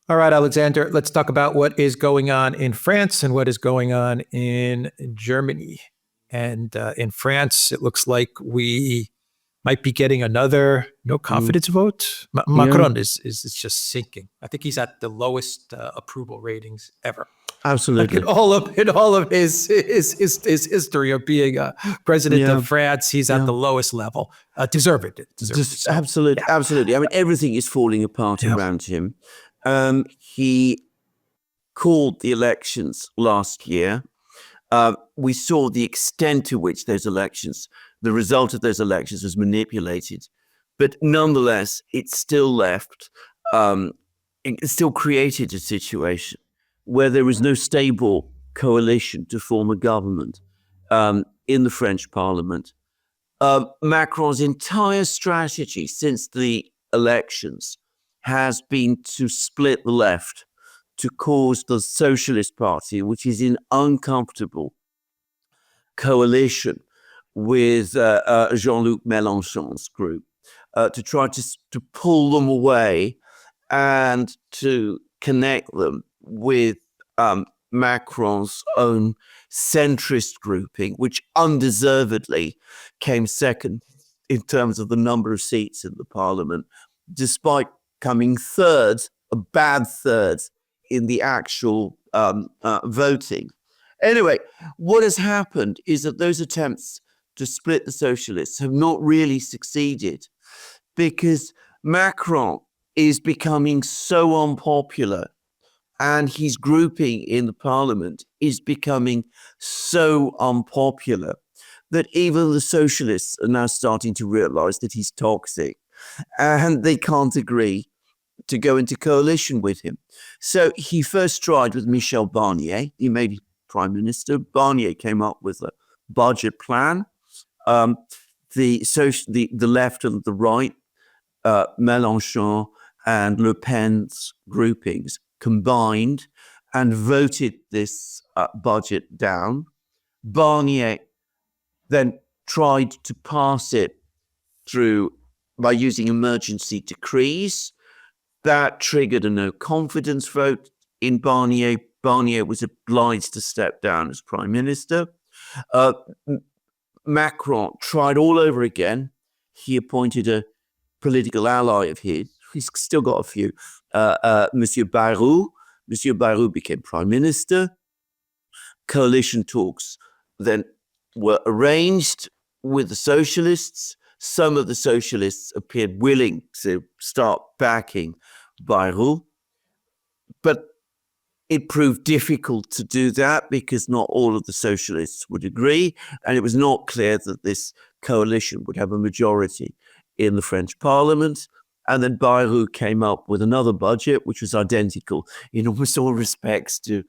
All right, Alexander, let's talk about what is going on in France and what is going on in Germany. And in France, it looks like we might be getting another no Mm, confidence vote. yeah, Macron is just sinking. I think he's at the lowest approval ratings ever. Like absolutely. in all of his history of being a president of Yeah, France, he's at yeah. the lowest level. Deservedly. Just So yeah, absolutely. I mean, everything is falling apart yeah. around him. He called the elections last year. We saw the extent to which the result of those elections was manipulated. But nonetheless, it still left, it still created a situation where there was no stable coalition to form a government in the French parliament. Macron's entire strategy since the elections has been to split the left, to cause the Socialist Party, which is in uncomfortable coalition with Jean-Luc Mélenchon's group, to try to pull them away and to connect them with Macron's own centrist grouping, which undeservedly came second in terms of the number of seats in the parliament, despite coming third, a bad third, in the actual voting. Anyway, what has happened is that those attempts to split the socialists have not really succeeded because Macron is becoming so unpopular and his grouping in the parliament is becoming so unpopular that even the socialists are now starting to realize that he's toxic and they can't agree to go into coalition with him. So he first tried with Michel Barnier. He made prime minister. Barnier came up with a budget plan. Um, the left and the right, Mélenchon and Le Pen's groupings combined and voted this budget down. Barnier then tried to pass it through by using emergency decrees. That triggered a no confidence vote in Barnier. Barnier was obliged to step down as prime minister. Uh, Macron tried all over again. He appointed a political ally of his. He's still got a few. Monsieur Bayrou. Monsieur Bayrou became prime minister. Coalition talks then were arranged with the socialists. Some of the socialists appeared willing to start backing Bayrou, but it proved difficult to do that because not all of the socialists would agree, and it was not clear that this coalition would have a majority in the French parliament. And then Bayrou came up with another budget, which was identical in almost all respects to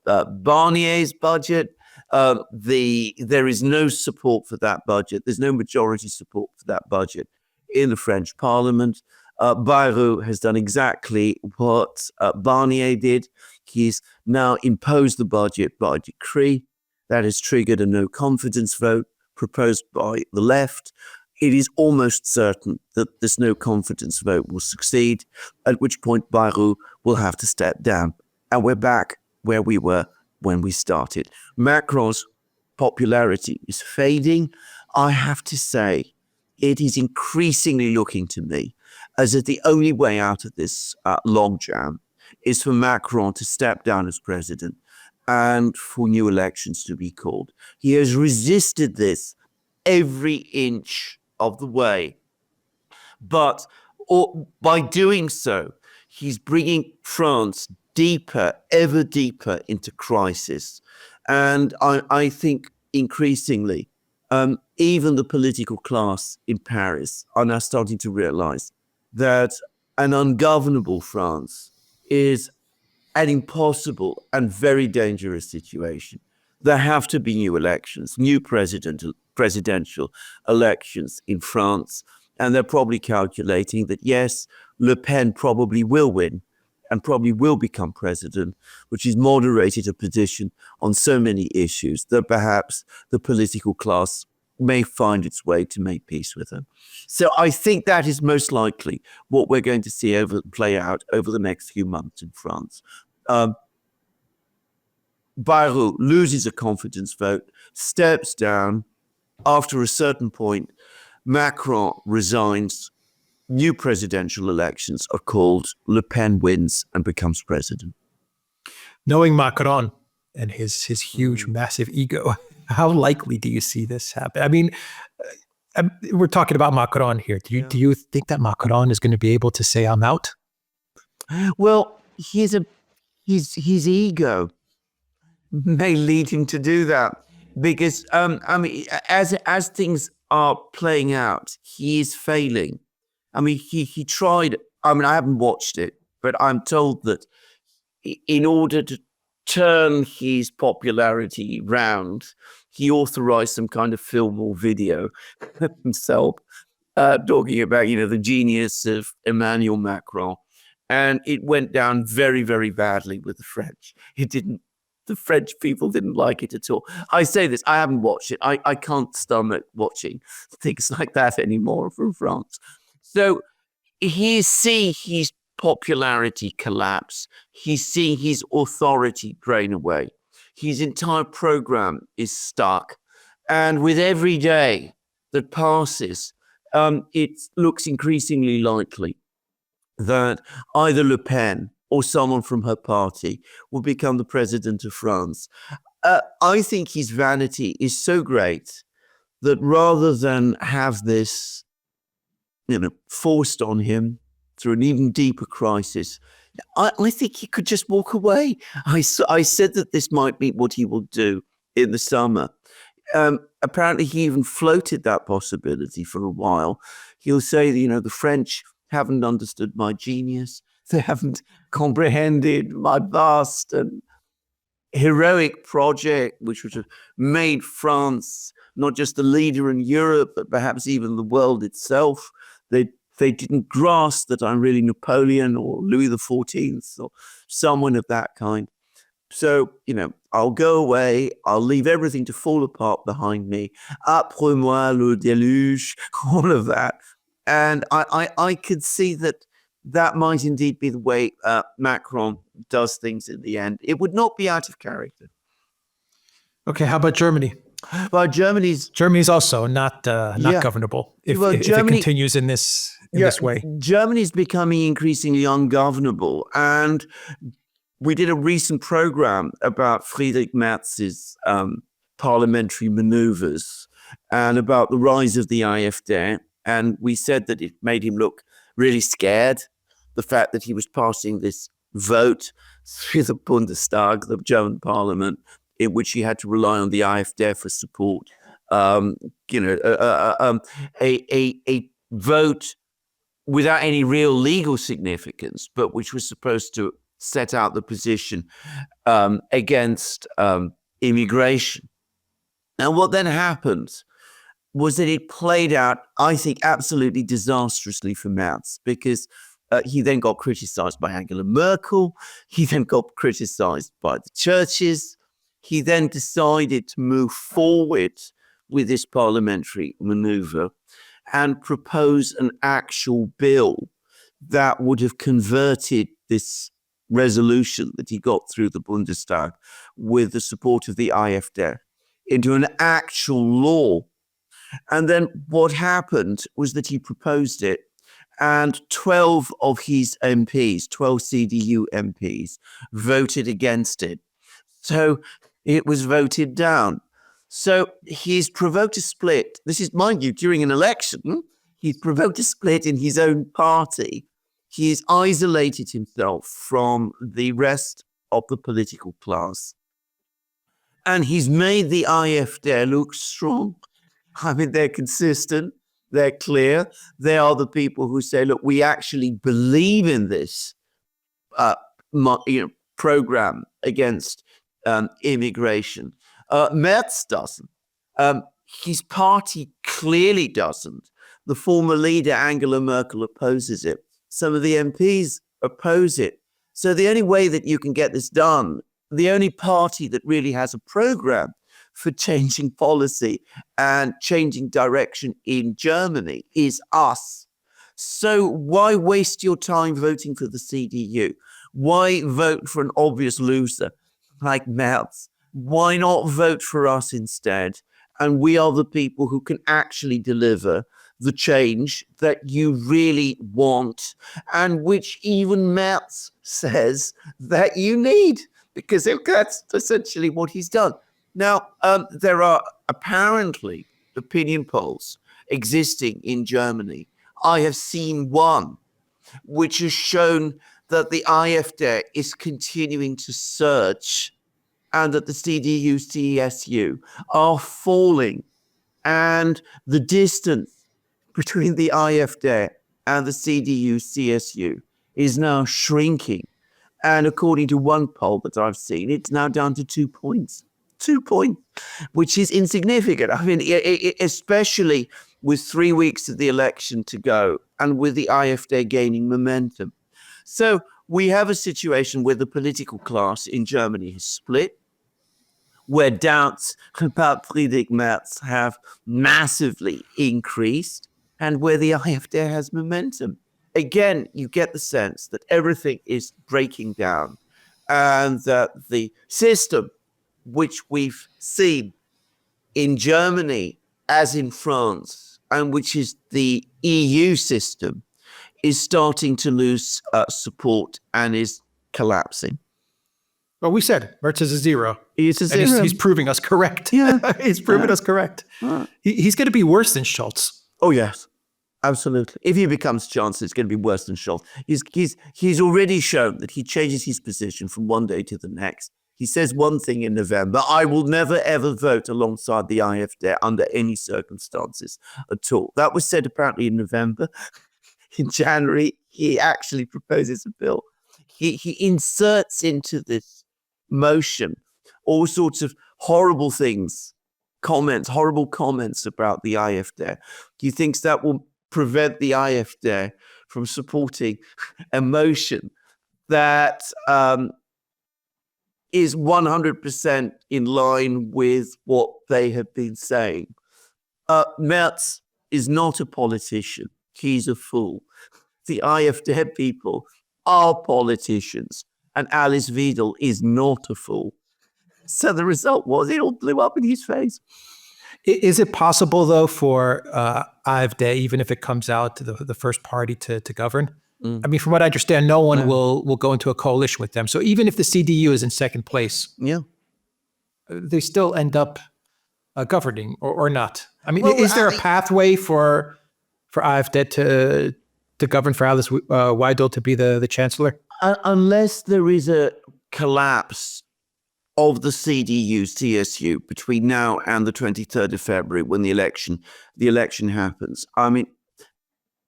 Barnier's budget. There is no support for that budget. There's no majority support for that budget in the French parliament. Bayrou has done exactly what Barnier did. He's now imposed the budget by decree. That has triggered a no confidence vote proposed by the left. It is almost certain that this no confidence vote will succeed, at which point Bayrou will have to step down. And we're back where we were when we started. Macron's popularity is fading. I have to say, it is increasingly looking to me as if the only way out of this logjam is for Macron to step down as president and for new elections to be called. He has resisted this every inch of the way. But by doing so, he's bringing France deeper, ever deeper into crisis. And I think increasingly, even the political class in Paris are now starting to realize that an ungovernable France is an impossible and very dangerous situation. There have to be new elections, new presidential elections in France. And they're probably calculating that, yes, Le Pen probably will win and probably will become president, which is moderated a position on so many issues that perhaps the political class may find its way to make peace with her. So I think that is most likely what we're going to see play out over the next few months in France. Bayrou loses a confidence vote, steps down. After a certain point, Macron resigns. New presidential elections are called. Le Pen wins and becomes president. Knowing Macron and his huge, massive ego, how likely do you see this happen? I mean, we're talking about Macron here. Do you think that Macron is going to be able to say, I'm out? Well, his ego may lead him to do that because, I mean, as things are playing out, he is failing. I mean, he tried, I mean, I haven't watched it, but I'm told that in order to turn his popularity round, he authorized some kind of film or video himself, talking about, the genius of Emmanuel Macron. And it went down very, very badly with the French. The French people didn't like it at all. I say this, I haven't watched it. I can't stomach watching things like that anymore from France. So he's seeing his popularity collapse. He's seeing his authority drain away. His entire program is stuck. And with every day that passes, it looks increasingly likely that either Le Pen or someone from her party will become the president of France. I think his vanity is so great that rather than have this, forced on him through an even deeper crisis, I think he could just walk away. I said that this might be what he will do in the summer. Apparently, he even floated that possibility for a while. He'll say, the French haven't understood my genius. They haven't comprehended my vast and heroic project, which would have made France not just a leader in Europe, but perhaps even the world itself. They didn't grasp that I'm really Napoleon or Louis XIV or someone of that kind. So, I'll go away. I'll leave everything to fall apart behind me. Après moi le déluge, all of that. And I could see that might indeed be the way Macron does things in the end. It would not be out of character. Okay, how about Germany? Well, Germany's also not governable if it continues in this way. Germany's becoming increasingly ungovernable, and we did a recent program about Friedrich Merz's parliamentary maneuvers and about the rise of the AfD, and we said that it made him look really scared. The fact that he was passing this vote through the Bundestag, the German parliament, in which he had to rely on the AfD for support. A vote without any real legal significance, but which was supposed to set out the position against immigration. And what then happened was that it played out, I think, absolutely disastrously for Merz, because he then got criticized by Angela Merkel. He then got criticized by the churches. He then decided to move forward with this parliamentary maneuver and propose an actual bill that would have converted this resolution that he got through the Bundestag with the support of the AfD into an actual law. And then what happened was that he proposed it, and 12 of his MPs, 12 CDU MPs, voted against it. So it was voted down. So he's provoked a split. This is, mind you, during an election. He's provoked a split in his own party. He has isolated himself from the rest of the political class. And he's made the AfD look strong. I mean, they're consistent. They're clear. They are the people who say, look, we actually believe in this program against immigration. Merz doesn't. His party clearly doesn't. The former leader, Angela Merkel, opposes it. Some of the MPs oppose it. So the only way that you can get this done, the only party that really has a program for changing policy and changing direction in Germany is us. So why waste your time voting for the CDU? Why vote for an obvious loser like Merz? Why not vote for us instead? And we are the people who can actually deliver the change that you really want and which even Merz says that you need, because that's essentially what he's done. Now, there are apparently opinion polls existing in Germany. I have seen one which has shown that the AfD is continuing to surge and that the CDU, CSU are falling. And the distance between the AfD and the CDU, CSU is now shrinking. And according to one poll that I've seen, it's now down to 2 points. 2 points, which is insignificant. I mean, especially with 3 weeks of the election to go and with the AfD gaining momentum. So we have a situation where the political class in Germany has split, where doubts about Friedrich Merz have massively increased, and where the AfD has momentum. Again, you get the sense that everything is breaking down and that the system, which we've seen in Germany as in France, and which is the EU system, is starting to lose support and is collapsing. Well, we said Merz is a zero. He's a zero. And he's proving us correct. Yeah. He's proven us correct. He's going to be worse than Schultz. Oh, yes. Absolutely. If he becomes Chancellor, it's going to be worse than Schultz. He's already shown that he changes his position from one day to the next. He says one thing in November: I will never, ever vote alongside the AfD under any circumstances at all. That was said apparently in November. In January, he actually proposes a bill. He inserts into this motion all sorts of horrible things, horrible comments about the AfD. He thinks that will prevent the AfD from supporting a motion that is 100% in line with what they have been saying. Merz is not a politician. He's a fool. The AfD people are politicians, and Alice Weidel is not a fool. So the result was it all blew up in his face. Is it possible, though, for AfD, even if it comes out to the first party to govern? I mean, from what I understand, no one will go into a coalition with them. So even if the CDU is in second place, they still end up governing or not. I mean, is there a pathway for AfD to govern, for Alice Weidel to be the chancellor? Unless there is a collapse of the CDU, CSU between now and the 23rd of February, when the election happens. I mean,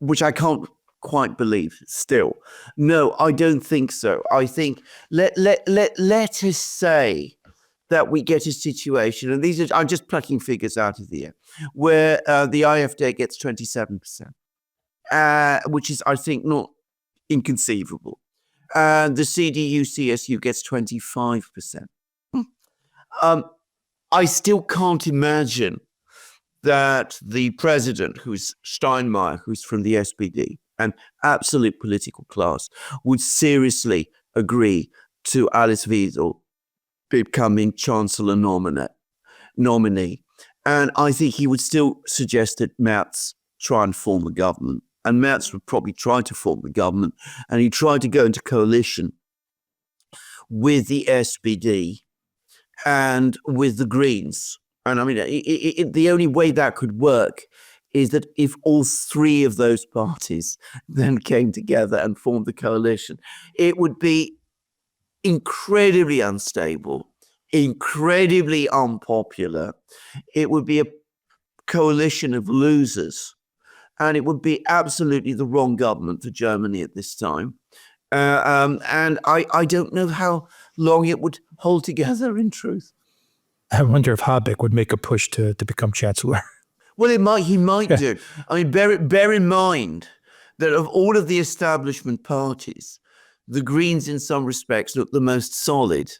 which I can't quite believe still. No, I don't think so. I think let us say that we get a situation, and I'm just plucking figures out of the air, where the AfD gets 27%, which is, I think, not inconceivable. And the CDU, CSU gets 25%. I still can't imagine that the president, who's Steinmeier, who's from the SPD, an absolute political class, would seriously agree to Alice Weidel becoming chancellor nominee. And I think he would still suggest that Merz try and form a government. And Merz would probably try to form a government, and he'd try to go into coalition with the SPD and with the Greens. And I mean, the only way that could work is that if all three of those parties then came together and formed the coalition, it would be incredibly unstable, incredibly unpopular. It would be a coalition of losers, and it would be absolutely the wrong government for Germany at this time. And I don't know how long it would hold together, in truth. I wonder if Habeck would make a push to become chancellor. Well, he might do. I mean, bear in mind that of all of the establishment parties, the Greens in some respects look the most solid.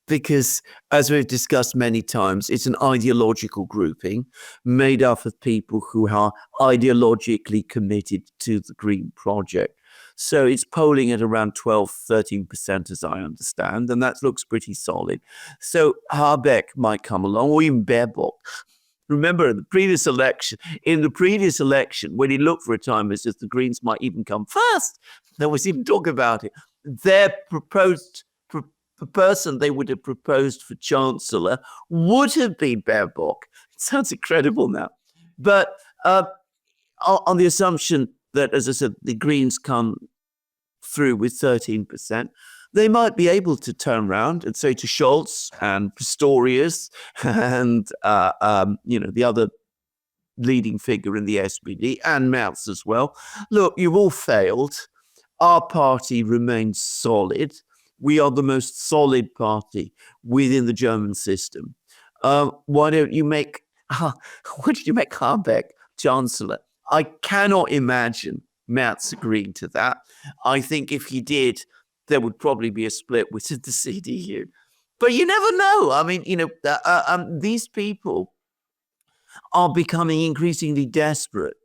because, as we've discussed many times, it's an ideological grouping made up of people who are ideologically committed to the Green project. So it's polling at around 12, 13%, as I understand, and that looks pretty solid. So Habeck might come along, or even Baerbock. Remember, in the previous election, when he looked for a time as if the Greens might even come first, there was even talk about it. Their the person they would have proposed for Chancellor would have been Baerbock. It sounds incredible now. But on the assumption that, as I said, the Greens come through with 13%, they might be able to turn around and say to Scholz and Pistorius and the other leading figure in the SPD and Merz as well, look, you've all failed. Our party remains solid. We are the most solid party within the German system. Why don't you make Habeck Chancellor? I cannot imagine Merz agreeing to that. I think if he did, there would probably be a split within the CDU. But you never know. I mean, these people are becoming increasingly desperate.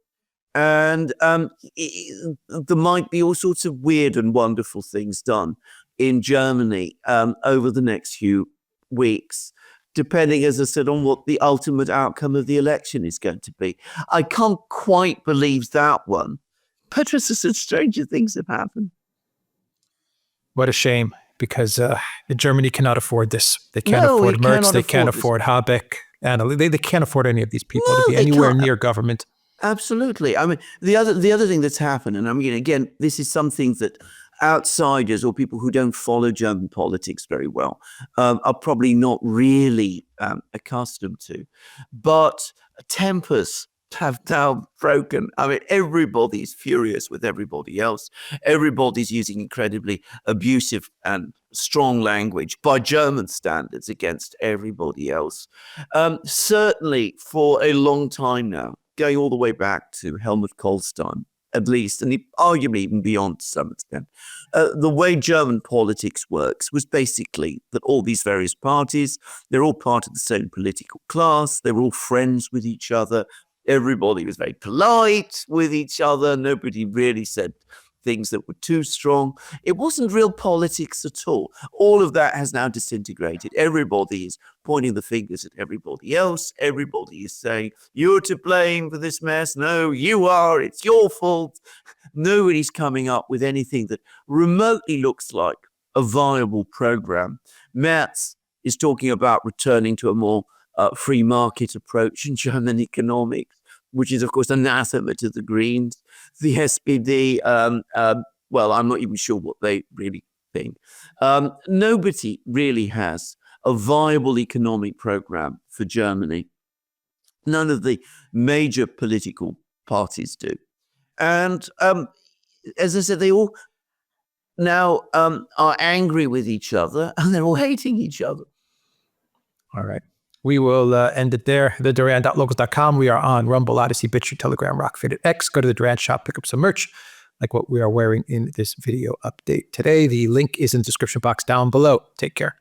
And there might be all sorts of weird and wonderful things done in Germany over the next few weeks, depending, as I said, on what the ultimate outcome of the election is going to be. I can't quite believe that one. But as I said, stranger things have happened. What a shame, because Germany cannot afford this. They can't afford Merz. They can't afford Habeck. And they can't afford any of these people to be anywhere near government. Absolutely. I mean, the other thing that's happened, and I mean, again, this is something that outsiders or people who don't follow German politics very well are probably not really accustomed to. But tempers have now broken. I mean, everybody's furious with everybody else. Everybody's using incredibly abusive and strong language by German standards against everybody else. Certainly for a long time now, going all the way back to Helmut Kohl's time, at least, and arguably even beyond to some extent, the way German politics works was basically that all these various parties, they're all part of the same political class, they were all friends with each other, everybody was very polite with each other, nobody really said things that were too strong. It wasn't real politics at all. All of that has now disintegrated. Everybody is pointing the fingers at everybody else. Everybody is saying, you're to blame for this mess. No, you are. It's your fault. Nobody's coming up with anything that remotely looks like a viable program. Merz is talking about returning to a more free market approach in German economics, which is, of course, anathema to the Greens. The SPD, well, I'm not even sure what they really think. Nobody really has a viable economic program for Germany. None of the major political parties do. And as I said, they all now are angry with each other and they're all hating each other. All right. We will end it there. TheDuran.locals.com. We are on Rumble, Odyssey, BitChute, Telegram, Rockfaded X. Go to the Duran shop, pick up some merch like what we are wearing in this video update today. The link is in the description box down below. Take care.